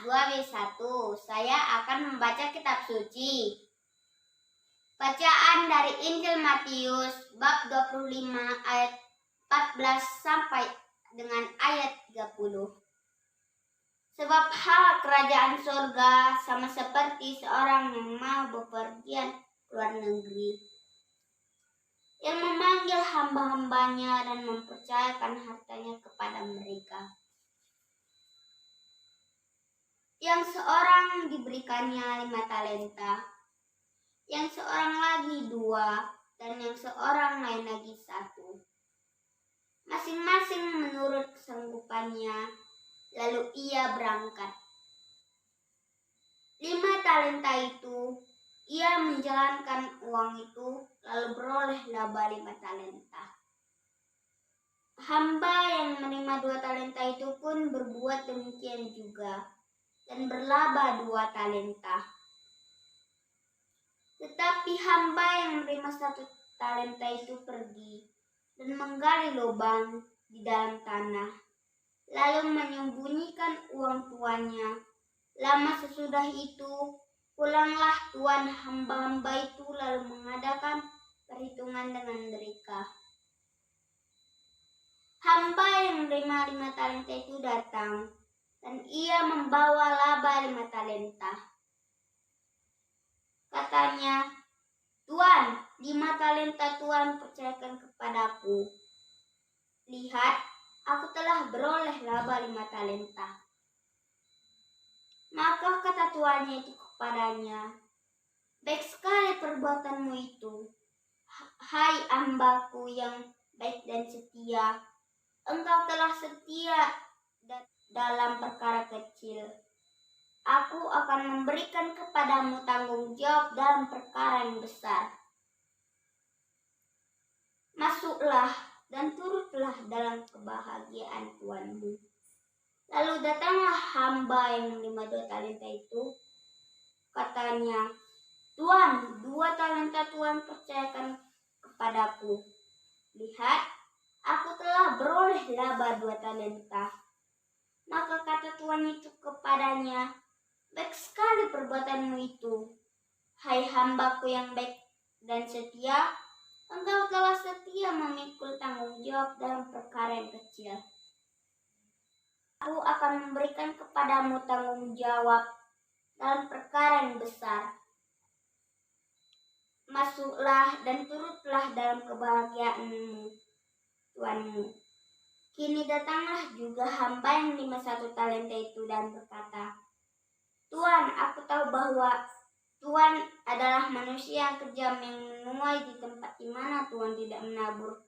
2B1. Saya akan membaca kitab suci. Bacaan dari Injil Matius bab 25 ayat 14 sampai dengan ayat 30. Sebab hal kerajaan surga sama seperti seorang yang mau bepergian ke luar negeri, yang memanggil hamba-hambanya dan mempercayakan hartanya kepada mereka. Yang seorang diberikannya 5 talenta, yang seorang lagi 2, dan yang seorang lain lagi 1. Masing-masing menurut kesanggupannya. Lalu ia berangkat. 5 talenta itu, ia menjalankan uang itu, lalu beroleh laba 5 talenta. Hamba yang menerima 2 talenta itu pun berbuat demikian juga, dan berlaba 2 talenta. Tetapi hamba yang menerima 1 talenta itu pergi dan menggali lubang di dalam tanah, lalu menyembunyikan uang tuannya. Lama sesudah itu, pulanglah tuan hamba-hamba itu lalu mengadakan perhitungan dengan mereka. Hamba yang menerima 5 talenta itu datang, dan ia membawa laba 5 talenta. Katanya, "Tuan, 5 talenta Tuan percayakan kepadaku. Lihat, aku telah beroleh laba 5 talenta." Maka kata tuannya itu kepadanya, "Baik sekali perbuatanmu itu, hai hambaku yang baik dan setia. Engkau telah setia dalam perkara kecil. Aku akan memberikan kepadamu tanggung jawab dalam perkara yang besar. Masuklah dan turutlah dalam kebahagiaan tuanmu." Lalu datanglah hamba yang menerima 2 talenta itu. Katanya, "Tuan, 2 talenta Tuan percayakan kepadaku. Lihat, aku telah beroleh laba 2 talenta." Maka kata tuan itu kepadanya, "Baik sekali perbuatanmu itu, hai hambaku yang baik dan setia. Engkau telah setia memikul tanggung jawab dalam perkara yang kecil. Aku akan memberikan kepadamu tanggung jawab dalam perkara yang besar. Masuklah dan turutlah dalam kebahagiaanmu, tuanmu." Kini datanglah juga hamba yang menerima 1 talenta itu dan berkata, "Tuan, aku tahu bahwa Tuan adalah manusia yang kejam, yang menuai di tempat di mana Tuan tidak menabur,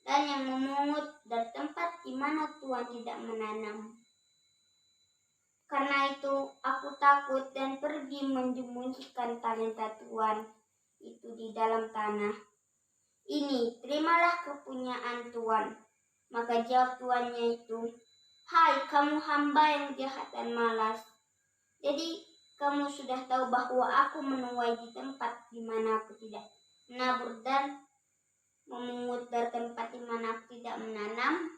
dan yang memungut dari tempat di mana Tuan tidak menanam. Karena itu aku takut dan pergi menyembunyikan talenta Tuan itu di dalam tanah. Ini, terimalah kepunyaan Tuan." Maka jawab tuannya itu, "Hai kamu hamba yang jahat dan malas. Jadi kamu sudah tahu bahwa aku menuai di tempat di mana aku tidak menabur dan memungut dari tempat di mana aku tidak menanam.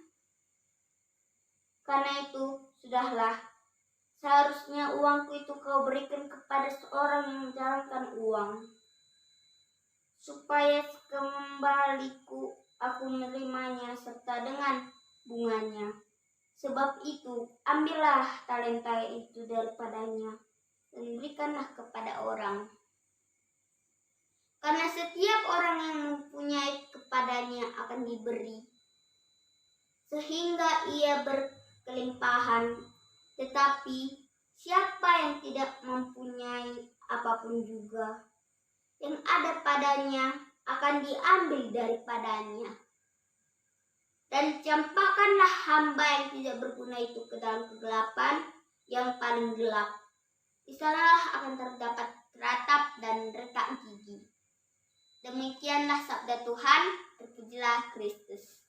Karena itu, sudahlah, seharusnya uangku itu kau berikan kepada seorang yang menjalankan uang, supaya sekembaliku aku menerimanya serta dengan bunganya. Sebab itu, ambillah talenta itu daripadanya dan berikanlah kepada orang. Karena setiap orang yang mempunyai kepadanya akan diberi, sehingga ia berkelimpahan. Tetapi siapa yang tidak mempunyai apapun juga, yang ada padanya akan diambil daripadanya. Dan campakkanlah hamba yang tidak berguna itu ke dalam kegelapan yang paling gelap. Di sanalah akan terdapat ratap dan retak gigi." Demikianlah sabda Tuhan. Terpujilah Kristus.